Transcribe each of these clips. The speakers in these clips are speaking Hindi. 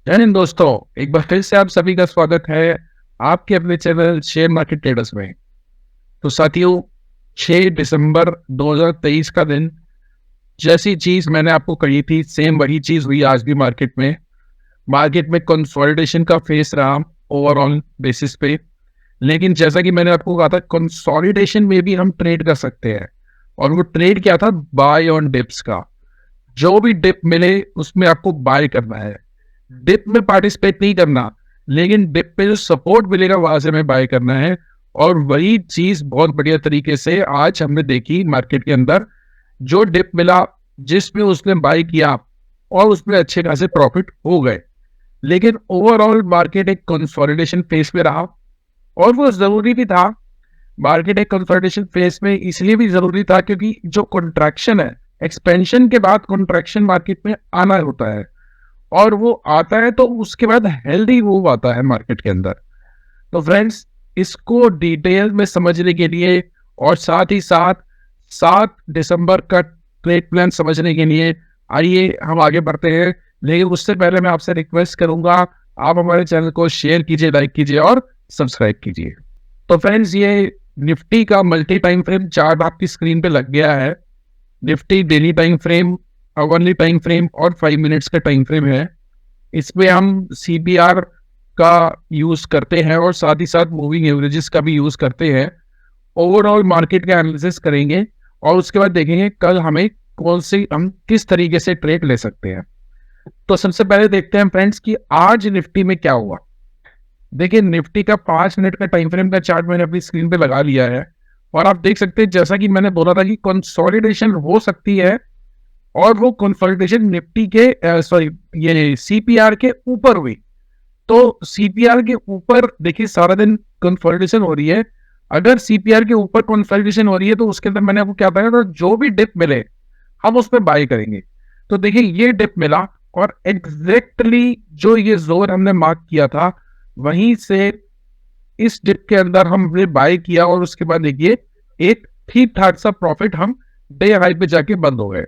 जय हिंद दोस्तों। एक बार फिर से आप सभी का स्वागत है आपके अपने चैनल शेयर मार्केट ट्रेडर्स में। तो साथियों, 6 दिसंबर 2023 का दिन, जैसी चीज मैंने आपको कही थी सेम वही चीज हुई आज भी मार्केट में कंसोलिडेशन का फेस रहा ओवरऑल बेसिस पे। लेकिन जैसा कि मैंने आपको कहा था, कंसोलिडेशन में भी हम ट्रेड कर सकते हैं। और वो ट्रेड क्या था? बाय ऑन डिप्स का। जो भी डिप मिले उसमें आपको बाय करना है, डिप में पार्टिसिपेट नहीं करना। लेकिन डिप पे जो सपोर्ट मिलेगा वहां से हमें बाय करना है। और वही चीज बहुत बढ़िया तरीके से आज हमने देखी मार्केट के अंदर। जो डिप मिला, जिसमें उसने बाय किया और उसमें अच्छे खासे प्रॉफिट हो गए। लेकिन ओवरऑल मार्केट एक कंसोलिडेशन फेज में रहा, और वो जरूरी भी था। मार्केट एक कंसोलिडेशन फेज में इसलिए भी जरूरी था क्योंकि जो कॉन्ट्रैक्शन है, एक्सपेंशन के बाद कॉन्ट्रैक्शन मार्केट में आना होता है। और वो आता है तो उसके बाद हेल्दी मूव आता है मार्केट के अंदर। तो फ्रेंड्स, इसको डिटेल में समझने के लिए और साथ ही साथ 7 दिसंबर का ट्रेड प्लान समझने के लिए आइए हम आगे बढ़ते हैं। लेकिन उससे पहले मैं आपसे रिक्वेस्ट करूंगा, आप हमारे चैनल को शेयर कीजिए, लाइक कीजिए और सब्सक्राइब कीजिए। तो फ्रेंड्स, ये निफ्टी का मल्टी टाइम फ्रेम चार्ट आपकी स्क्रीन पे लग गया है। Nifty daily time frame, hourly time frame और 5 मिनट्स का टाइम फ्रेम है। इसमें हम सीपीआर का यूज करते हैं और साथ ही साथ मूविंग एवरेजेस का भी यूज करते हैं। ओवरऑल मार्केट का एनालिसिस करेंगे और उसके बाद देखेंगे कल हमें हम किस तरीके से ट्रेड ले सकते हैं। तो सबसे पहले देखते हैं फ्रेंड्स कि आज निफ्टी में क्या हुआ। देखिए, निफ्टी का 5 मिनट का टाइम फ्रेम का चार्ट मैंने अपनी स्क्रीन पे लगा लिया है। और आप देख सकते हैं, जैसा कि मैंने बोला था कि कंसोलिडेशन हो सकती है, और वो कंसोलिडेशन निफ्टी के सॉरी ये सीपीआर के ऊपर हुई। तो सीपीआर के ऊपर देखिए सारा दिन कंसोलिडेशन हो रही है। अगर सीपीआर के ऊपर कंसोलिडेशन हो रही है तो उसके अंदर मैंने आपको क्या बताया था, जो भी डिप मिले हम उस पर बाय करेंगे। तो देखिए, ये डिप मिला और एग्जैक्टली जो ये जोन हमने मार्क किया था, वहीं से इस डिप के अंदर हमने बाय किया। और उसके बाद देखिए, एक ठीक ठाक सा प्रॉफिट हम डे हाई पे जाके बंद हो गए।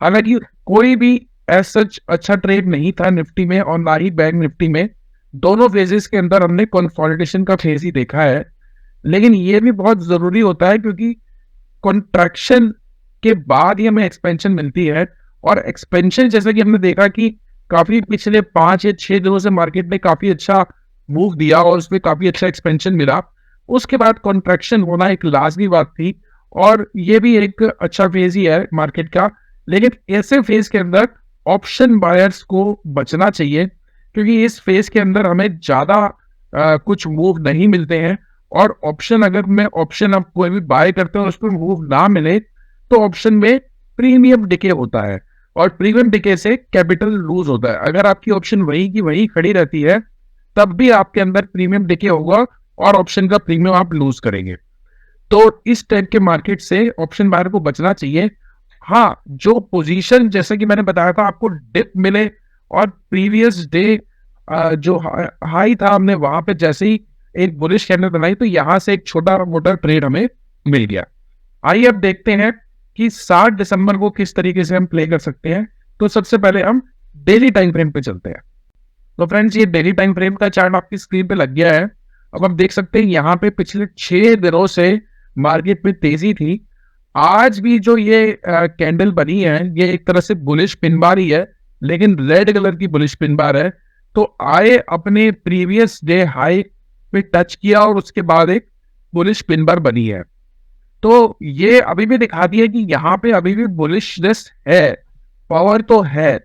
हालांकि कोई भी ऐसा अच्छा ट्रेड नहीं था निफ्टी में और ना ही बैंक निफ्टी में। दोनों फेजेस के अंदर हमने कंसोलिडेशन का फेज ही देखा है। लेकिन ये भी बहुत जरूरी होता है क्योंकि कॉन्ट्रैक्शन के बाद ही हमें एक्सपेंशन मिलती है। और एक्सपेंशन जैसा कि हमने देखा कि काफी पिछले 5 या 6 दिनों से मार्केट ने काफी अच्छा मूव दिया और उसमें काफी अच्छा एक्सपेंशन मिला। उसके बाद कॉन्ट्रैक्शन होना एक लाजमी बात थी, और ये भी एक अच्छा फेज ही है मार्केट का। लेकिन ऐसे फेज के अंदर ऑप्शन बायर्स को बचना चाहिए, क्योंकि इस फेज के अंदर हमें ज्यादा कुछ मूव नहीं मिलते हैं। और ऑप्शन, अगर मैं ऑप्शन आप कोई भी बाय करते हो उस पर मूव ना मिले तो ऑप्शन में प्रीमियम डिके होता है, और प्रीमियम डिके से कैपिटल लूज होता है। अगर आपकी ऑप्शन वही की वही खड़ी रहती है तब भी आपके अंदर प्रीमियम डिके होगा और ऑप्शन का प्रीमियम आप लूज करेंगे। तो इस टाइप के मार्केट से ऑप्शन बायर को बचना चाहिए। हाँ, जो पोजीशन जैसे कि मैंने बताया था आपको, डिप मिले और प्रीवियस डे जो हाई था, हमने वहां पे जैसे ही एक बुलिश कैंडल बनाई तो यहां से एक छोटा मोटा ट्रेड हमें मिल गया। आइए अब देखते हैं कि 7 दिसंबर को किस तरीके से हम प्ले कर सकते हैं। तो सबसे पहले हम डेली टाइम फ्रेम पे चलते हैं। तो फ्रेंड्स, ये डेली टाइम फ्रेम का चार्ट आपकी स्क्रीन पे लग गया है। अब आप देख सकते हैं यहाँ पे पिछले 6 दिनों से मार्केट में तेजी थी। आज भी जो ये कैंडल बनी है, ये एक तरह से बुलिश पिन बार ही है, लेकिन रेड कलर की बुलिश पिन बार है। तो आए अपने प्रीवियस डे हाई पे टच किया और उसके बाद एक बुलिश पिन बार बनी है। तो ये अभी भी दिखाती है कि यहाँ पे अभी भी बुलिशनेस है, पावर तो है।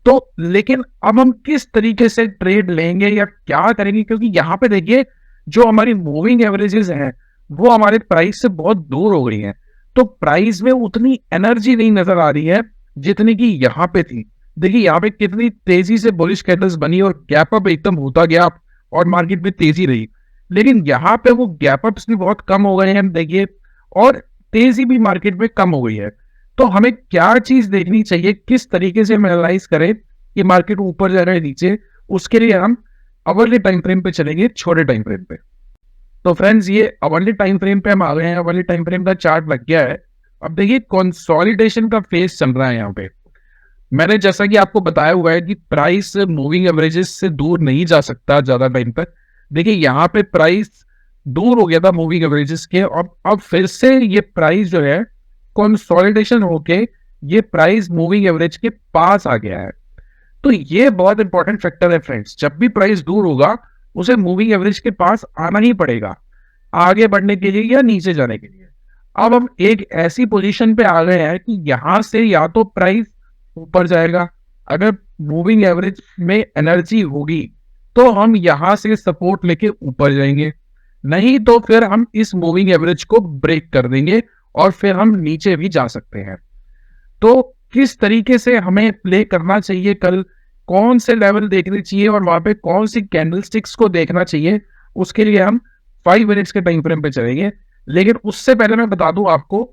तो लेकिन अब हम किस तरीके से ट्रेड लेंगे या क्या करेंगे, क्योंकि यहाँ पे देखिए जो हमारी मूविंग एवरेजेस हैं वो हमारे प्राइस से बहुत दूर हो गई हैं। तो प्राइस में उतनी एनर्जी नहीं नजर आ रही है जितनी कि यहाँ पे थी। देखिए यहाँ पे कितनी तेजी से बुलिश कैंडल्स बनी और गैप अप एकदम होता गया और मार्केट में तेजी रही। लेकिन यहाँ पे वो गैप अप्स भी बहुत कम हो गए हैं देखिए, और तेजी भी मार्केट में कम हो गई है। तो हमें क्या चीज देखनी चाहिए, किस तरीके से हम एनालाइज करें कि मार्केट ऊपर जा रहा है नीचे, उसके लिए हम अवरली टाइम फ्रेम पे चलेंगे, छोटे टाइम फ्रेम पे। तो फ्रेंड्स, ये अवरली टाइम फ्रेम पे हम आ गए हैं। अवरली टाइम फ्रेम का चार्ट लग गया है। अब देखिए, कंसोलिडेशन का फेज चल रहा है यहाँ पे। मैंने जैसा कि आपको बताया हुआ है कि प्राइस मूविंग एवरेजेस से दूर नहीं जा सकता ज्यादा टाइम तक। देखिए यहाँ पे प्राइस दूर हो गया था मूविंग एवरेजेस के, और अब फिर से ये प्राइस जो है कंसोलिडेशन होके ये प्राइस मूविंग एवरेज के पास आ गया है। तो ये बहुत इंपॉर्टेंट फैक्टर है फ्रेंड्स, जब भी प्राइस दूर होगा उसे मूविंग एवरेज के पास आना ही पड़ेगा आगे बढ़ने के लिए या नीचे जाने के लिए। अब हम एक ऐसी पोजीशन पे आ गए हैं कि यहां से या तो प्राइस ऊपर जाएगा, अगर मूविंग एवरेज में एनर्जी होगी तो हम यहां से सपोर्ट लेके ऊपर जाएंगे, नहीं तो फिर हम इस मूविंग एवरेज को ब्रेक कर देंगे और फिर हम नीचे भी जा सकते हैं। तो किस तरीके से हमें प्ले करना चाहिए कल, कौन से लेवल देखने चाहिए और वहां पे कौन सी कैंडलस्टिक्स को देखना चाहिए, उसके लिए हम 5 मिनट्स के टाइम फ्रेम पे चलेंगे। लेकिन उससे पहले मैं बता दूं आपको,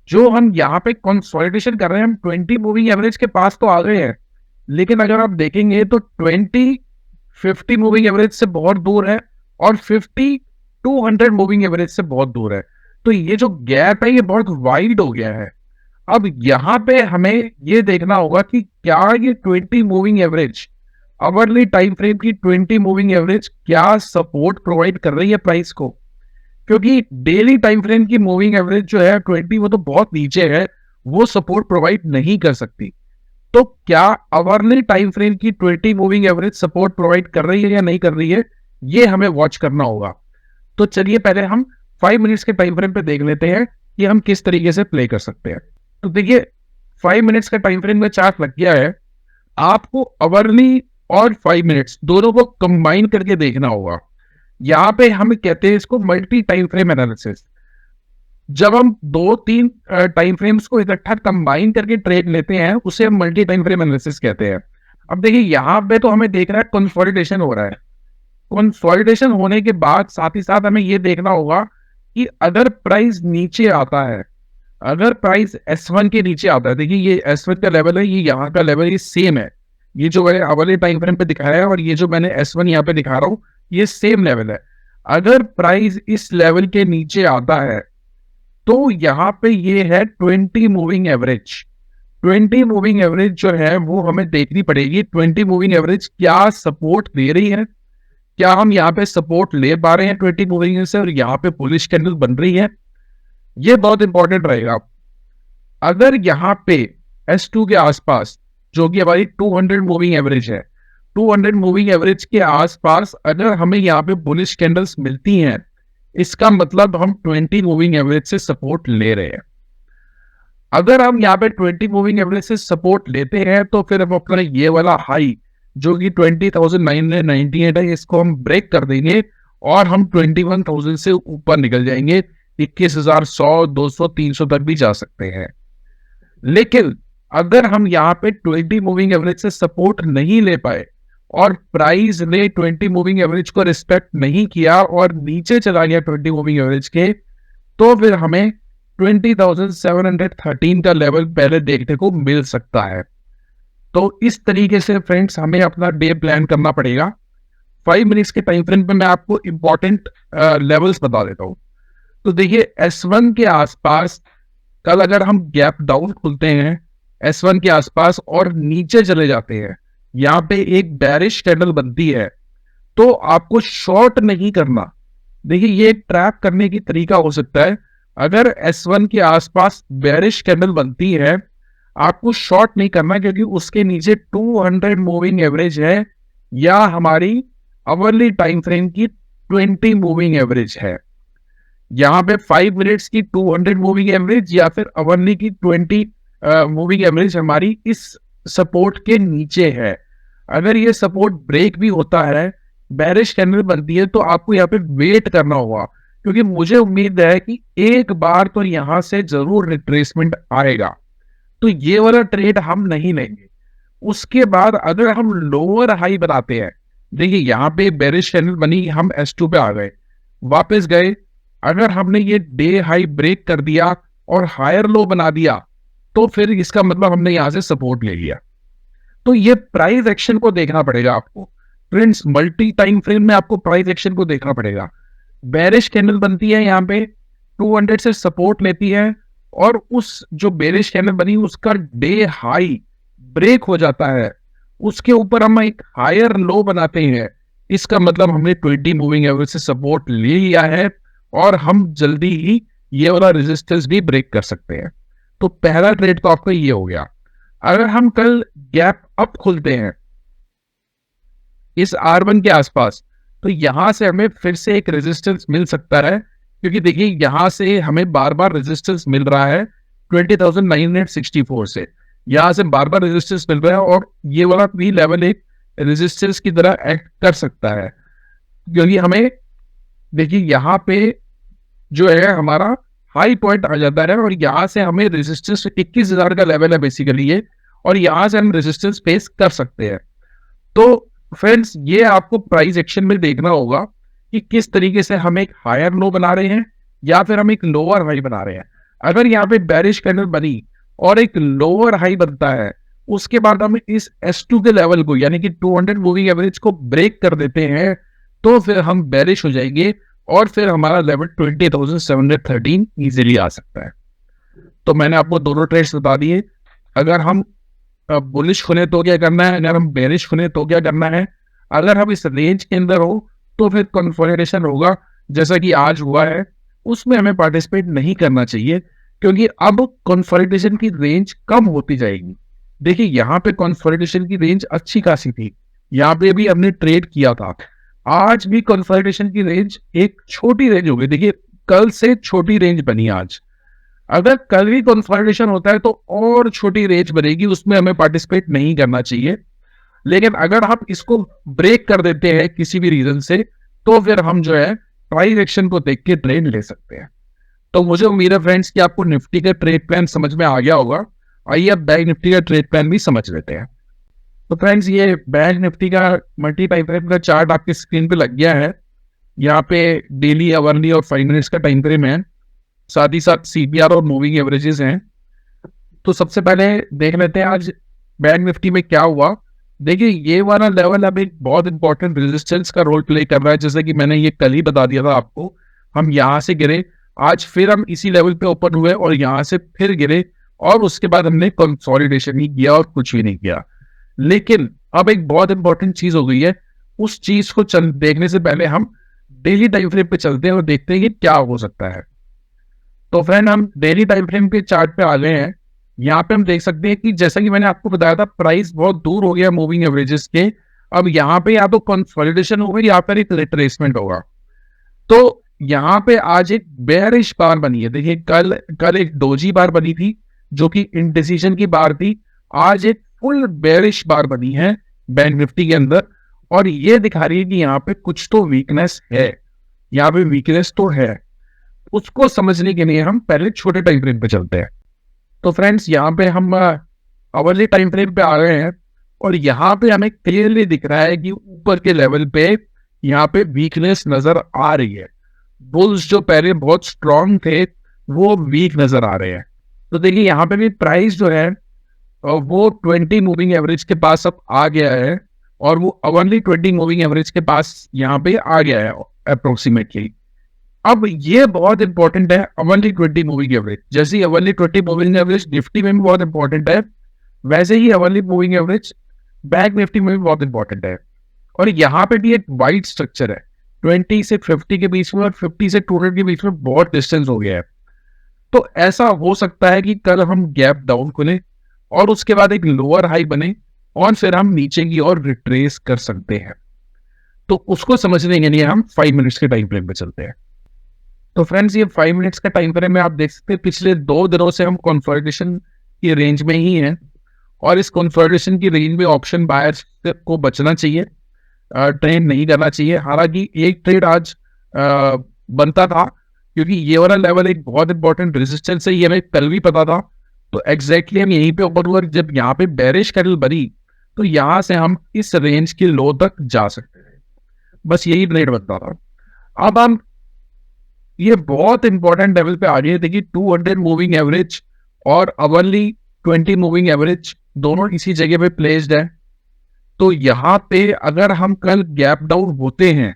जो हम यहाँ पे कंसोलिडेशन कर रहे हैं, हम 20 मूविंग एवरेज के पास तो आ गए हैं, लेकिन अगर आप देखेंगे तो 20 50 मूविंग एवरेज से बहुत दूर है और 50 200 मूविंग एवरेज से बहुत दूर है। तो ये जो गैप है ये बहुत वाइड हो गया है। अब यहां पे हमें ये देखना होगा कि क्या ये 20 moving average, hourly time frame की 20 मूविंग एवरेज क्या सपोर्ट प्रोवाइड कर रही है प्राइस को, क्योंकि डेली टाइम फ्रेम की मूविंग एवरेज जो है 20 वो तो बहुत नीचे है, वो सपोर्ट प्रोवाइड नहीं कर सकती। तो क्या आवरली टाइम फ्रेम की 20 मूविंग एवरेज सपोर्ट प्रोवाइड कर रही है या नहीं कर रही है, ये हमें वॉच करना होगा। तो चलिए पहले हम 5 मिनट्स के टाइम फ्रेम पे देख लेते हैं कि हम किस तरीके से प्ले कर सकते हैं। तो देखिए 5 मिनट्स का टाइम फ्रेम में चार्ट लग गया है, आपको आवरली और 5 मिनट्स दोनों को कंबाइन करके देखना होगा। यहाँ पे हम कहते हैं इसको मल्टी टाइम फ्रेम एनालिसिस। जब हम 2-3 टाइम फ्रेम्स को इकट्ठा कंबाइन करके ट्रेड लेते हैं उसे हम मल्टी टाइम फ्रेम एनालिसिस कहते हैं। अब देखिए यहाँ पे तो हमें देख रहा है कंसोलिडेशन हो रहा है, कंसोलिडेशन होने के बाद साथ ही साथ हमें ये देखना होगा कि अगर प्राइस नीचे आता है, अगर प्राइस S1 के नीचे आता है, देखिए ये S1 का लेवल है, ये यहाँ का लेवल, ये सेम है, ये जो मैंने अवली टाइम फ्रेम पे दिखाया है और ये जो मैंने S1 यहाँ पे दिखा रहा हूँ ये सेम लेवल है। अगर प्राइस इस लेवल के नीचे आता है तो यहाँ पे ये है 20 मूविंग एवरेज। 20 मूविंग एवरेज जो है वो हमें देखनी पड़ेगी, 20 मूविंग एवरेज क्या सपोर्ट दे रही है, क्या हम यहाँ पे सपोर्ट ले पा रहे हैं 20 मूविंग से और यहाँ पे बुलिश कैंडल बन रही है, ये बहुत इंपॉर्टेंट रहेगा। अगर यहाँ पे S2 के आसपास जो कि हमारी 200 मूविंग एवरेज है, 200 मूविंग एवरेज के आसपास अगर हमें यहाँ पे बुलिश कैंडल्स मिलती हैं, इसका मतलब हम 20 मूविंग एवरेज से सपोर्ट ले रहे हैं। अगर हम यहाँ पे 20 मूविंग एवरेज से सपोर्ट लेते हैं तो फिर हम अपना ये वाला हाई जो कि 20,998 है इसको हम ब्रेक कर देंगे और हम 21,000 से ऊपर निकल जाएंगे, 21,100, 200, 300 तक भी जा सकते हैं। लेकिन अगर हम यहाँ पे 20 मूविंग एवरेज से सपोर्ट नहीं ले पाए और प्राइस ने 20 मूविंग एवरेज को रिस्पेक्ट नहीं किया और नीचे चला गया 20 मूविंग एवरेज के, तो फिर हमें 20,713 का लेवल पहले देखने को मिल सकता है। तो इस तरीके से फ्रेंड्स हमें अपना डे प्लान करना पड़ेगा। 5 मिनट्स के टाइम फ्रेम पे मैं आपको इंपॉर्टेंट लेवल्स बता देता हूँ। तो देखिए S1 के आसपास कल अगर हम गैप डाउन खुलते हैं S1 के आसपास और नीचे चले जाते हैं, यहाँ पे एक बेरिश कैंडल बनती है, तो आपको शॉर्ट नहीं करना। देखिए ये एक ट्रैप करने की तरीका हो सकता है। अगर S1 के आसपास बेरिश कैंडल बनती है आपको शॉर्ट नहीं करना, क्योंकि उसके नीचे 200 मूविंग एवरेज है या हमारी आवरली टाइम फ्रेम की 20 मूविंग एवरेज है। यहाँ पे 5 मिनट्स की 200 मूविंग एवरेज या फिर आवरली की 20 मूविंग एवरेज हमारी इस सपोर्ट के नीचे है। अगर ये सपोर्ट ब्रेक भी होता है, बेरिश कैंडल बनती है, तो आपको यहाँ पे वेट करना होगा, क्योंकि मुझे उम्मीद है कि एक बार तो यहाँ से जरूर रिट्रेसमेंट आएगा। तो ये वाला ट्रेड हम नहीं लेंगे। उसके बाद अगर हम लोअर हाई बनाते हैं, देखिए यहाँ पे बेरिश कैंडल बनी, हम S2 पे आ गए, वापस गए, अगर हमने ये डे हाई ब्रेक कर दिया और हायर लो बना दिया तो फिर इसका मतलब हमने यहां से सपोर्ट ले लिया। तो ये प्राइस एक्शन को देखना पड़ेगा आपको फ्रेंड्स, मल्टी टाइम फ्रेम में आपको प्राइस एक्शन को देखना पड़ेगा। बेरिश कैंडल बनती है यहाँ पे 200 से सपोर्ट लेती है और उस जो बेरिश कैंडल बनी उसका डे हाई ब्रेक हो जाता है, उसके ऊपर हम एक हायर लो बनाते हैं, इसका मतलब हमने 20 मूविंग एवरेज से सपोर्ट ले लिया है और हम जल्दी ही ये वाला रेजिस्टेंस भी ब्रेक कर सकते हैं। तो पहला ट्रेड तो आपका ये हो गया। अगर हम कल गैप अप खुलते हैं इस R1 के आसपास, तो यहां से हमें फिर से एक रेजिस्टेंस मिल सकता है, क्योंकि देखिए यहां से हमें बार बार रेजिस्टेंस मिल रहा है 20,964 से, यहां से बार बार रेजिस्टेंस मिल रहा है और ये वाला भी लेवल एक रेजिस्टेंस की तरह एक्ट कर सकता है, क्योंकि हमें देखिए यहाँ पे जो है हमारा हाई पॉइंट आ जाता है और यहाँ से हमें रेजिस्टेंस 21,000 का लेवल है बेसिकली ये, और यहाँ से हम रेजिस्टेंस फेस कर सकते हैं। तो फ्रेंड्स ये आपको प्राइस एक्शन में देखना होगा कि किस तरीके से हम एक हायर लो बना रहे हैं या फिर हम एक लोअर हाई बना रहे हैं। अगर यहाँ पे बेरिश कैंडल बनी और एक लोअर हाई बनता है, उसके बाद हम इस S2 के लेवल को यानी कि 200 मूविंग एवरेज को ब्रेक कर देते हैं, तो फिर हम बेरिश हो जाएंगे और फिर हमारा लेवल 20,713 इजीली आ सकता है। तो मैंने आपको दोनों ट्रेड्स बता दिए। अगर हम बुलिश खुले तो क्या करना है, अगर हम बेरिश खुले तो क्या करना है। अगर हम इस रेंज के अंदर हो तो फिर कंसोलिडेशन होगा, जैसा कि आज हुआ है, उसमें हमें पार्टिसिपेट नहीं करना चाहिए, क्योंकि अब कंसोलिडेशन की रेंज कम होती जाएगी। देखिए यहाँ पे कंसोलिडेशन की रेंज अच्छी खासी थी, यहाँ पे भी हमने ट्रेड किया था। आज भी कंसोलिडेशन की रेंज एक छोटी रेंज हो गई। देखिए कल से छोटी रेंज बनी आज, अगर कल भी कंसोलिडेशन होता है तो और छोटी रेंज बनेगी, उसमें हमें पार्टिसिपेट नहीं करना चाहिए। लेकिन अगर हम इसको ब्रेक कर देते हैं किसी भी रीजन से, तो फिर हम जो है प्राइस एक्शन को देख के ट्रेड ले सकते हैं। तो मुझे उम्मीद है फ्रेंड्स कि आपको निफ्टी का ट्रेड प्लान समझ में आ गया होगा। आइए अब बैंक निफ्टी का ट्रेड प्लान भी समझ लेते हैं। तो फ्रेंड्स ये बैंक निफ्टी का मल्टी टाइम फ्रेम का चार्ट आपकी स्क्रीन पे लग गया है। यहाँ पे डेली, आवरली और 5 मिनट्स का टाइम फ्रेम है, साथ ही साथ CPR और मूविंग एवरेजेस हैं। तो सबसे पहले देख लेते हैं आज बैंक निफ्टी में क्या हुआ। देखिए ये वाला लेवल अब एक बहुत इंपॉर्टेंट रेजिस्टेंस का रोल प्ले कर रहा है, जैसे कि मैंने ये कल ही बता दिया था आपको। हम यहाँ से गिरे, आज फिर हम इसी लेवल पे ओपन हुए और यहाँ से फिर गिरे, और उसके बाद हमने कंसोलिडेशन ही किया और कुछ भी नहीं किया। लेकिन अब एक बहुत इंपॉर्टेंट चीज हो गई है, उस चीज को देखने से पहले हम डेली टाइम फ्रेम पे चलते हैं और देखते हैं कि क्या हो सकता है। तो फ्रेंड हम डेली टाइम फ्रेम के चार्ट पे आ गए हैं। यहाँ पे हम देख सकते हैं कि जैसा कि मैंने आपको बताया था, प्राइस बहुत दूर हो गया मूविंग एवरेजेस के। अब यहाँ पे या तो कंसोलिडेशन होगा या फिर एक रिट्रेसमेंट होगा। तो यहाँ पे आज एक बेयरिश बार बनी है। देखिए कल एक डोजी बार बनी थी जो कि इंडिसीजन की बार थी। आज एक फुल बेयरिश बार बनी है बैंक निफ्टी के अंदर, और ये दिखा रही है कि यहाँ पे कुछ तो वीकनेस है, यहाँ पे वीकनेस तो है। उसको समझने के लिए हम पहले छोटे टाइम फ्रेम पे चलते हैं। तो फ्रेंड्स यहाँ पे हम आवरली टाइम फ्रेम पे आ गए हैं और यहाँ पे हमें क्लियरली दिख रहा है कि ऊपर के लेवल पे यहाँ पे वीकनेस नजर आ रही है। बुल्स जो पहले बहुत स्ट्रांग थे वो वीक नजर आ रहे हैं। तो देखिए यहाँ पे भी प्राइस जो है वो 20 मूविंग एवरेज के पास अब आ गया है, और वो आवरली 20 मूविंग एवरेज के पास यहाँ पे आ गया है अप्रोक्सीमेटली। अब ये बहुत इंपॉर्टेंट है आवरली 20 मूविंग एवरेज। जैसे ही आवरली 20 मूविंग एवरेज निफ्टी में भी बहुत इंपॉर्टेंट है, वैसे ही hourly moving average bank Nifty में भी बहुत इंपॉर्टेंट है। और यहाँ पे भी एक वाइड स्ट्रक्चर है, 20 से 50 के बीच में और 50 से 200 के बीच में बहुत डिस्टेंस हो गया है। तो ऐसा हो सकता है कि कल हम गैप डाउन खुले और उसके बाद एक लोअर हाई बने और फिर हम नीचे की ओर रिट्रेस कर सकते हैं। तो उसको समझने के लिए हम 5 मिनट्स के टाइम फ्रेम पे चलते हैं। तो फ्रेंड्स ये 5 मिनट्स का टाइम फ्रेम में आप देख सकते हैं पिछले 2 दिनों से हम कंसोलिडेशन की रेंज में ही हैं, और इस कंसोलिडेशन की रेंज में ऑप्शन बायर्स को बचना चाहिए, ट्रेड नहीं करना चाहिए। हालांकि एक ट्रेड आज बनता था, क्योंकि ये वाला लेवल एक बहुत इंपॉर्टेंट रेजिस्टेंस है, ये हमें कल भी पता था। तो एग्जैक्टली हम यहीं पे ओपन हुआ, जब यहाँ पे बेरिश कैंडल बनी तो यहाँ से हम इस रेंज के लो तक जा सकते हैं, बस यही ट्रेड बनता था। अब हम ये बहुत इंपॉर्टेंट लेवल पे आ रही है। देखिए 200 मूविंग एवरेज और आवरली 20 मूविंग एवरेज दोनों इसी जगह पे प्लेस्ड है। तो यहाँ पे अगर हम कल गैप डाउन होते हैं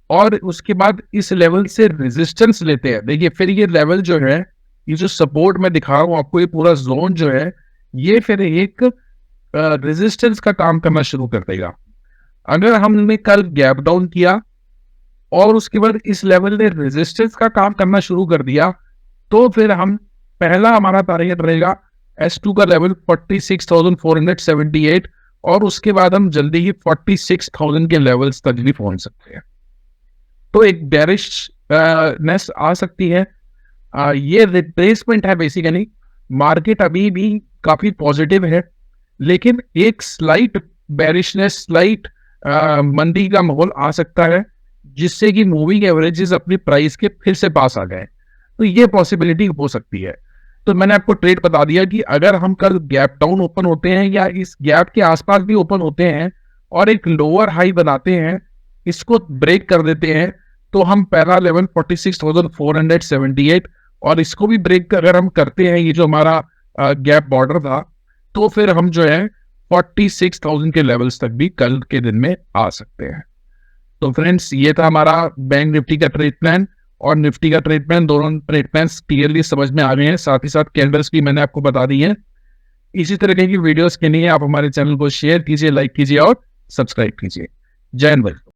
और उसके बाद इस लेवल से रेजिस्टेंस लेते हैं, देखिए फिर ये लेवल जो है, ये जो सपोर्ट मैं दिखा रहा हूँ आपको, ये पूरा जोन जो है ये फिर एक रेजिस्टेंस का काम करना शुरू कर देगा। अगर हमने कल गैप डाउन किया और उसके बाद इस लेवल ने रेजिस्टेंस का काम करना शुरू कर दिया, तो फिर हम पहला हमारा टारगेट रहेगा S2 का लेवल 46,478 और उसके बाद हम जल्दी ही 46,000 के लेवल्स तक भी पहुंच सकते हैं। तो एक बेरिश नेस आ सकती है। ये रिट्रेसमेंट है बेसिकली। मार्केट अभी भी काफी पॉजिटिव है, लेकिन एक स्लाइट बेरिशनेस, स्लाइट मंदी का माहौल आ सकता है, जिससे कि मूविंग एवरेजेस अपनी प्राइस के फिर से पास आ गए। तो ये पॉसिबिलिटी हो सकती है। तो मैंने आपको ट्रेड बता दिया कि अगर हम कल गैप डाउन ओपन होते हैं या इस गैप के आसपास भी ओपन होते हैं और एक लोअर हाई बनाते हैं, इसको ब्रेक कर देते हैं, तो हम पहला लेवल 46,478 और इसको भी ब्रेक अगर हम करते हैं, ये जो हमारा गैप बॉर्डर था, तो फिर हम जो है 46,000 के लेवल्स तक भी कल के दिन में आ सकते हैं। तो फ्रेंड्स, ये था हमारा बैंक निफ्टी का ट्रेड प्लान और निफ्टी का ट्रेड प्लान। दोनों ट्रेड प्लान क्लियरली समझ में आ गए हैं, साथ ही साथ कैंडल्स भी मैंने आपको बता दी है। इसी तरह की वीडियोस के लिए आप हमारे चैनल को शेयर कीजिए, लाइक कीजिए और सब्सक्राइब कीजिए। जय हिंद।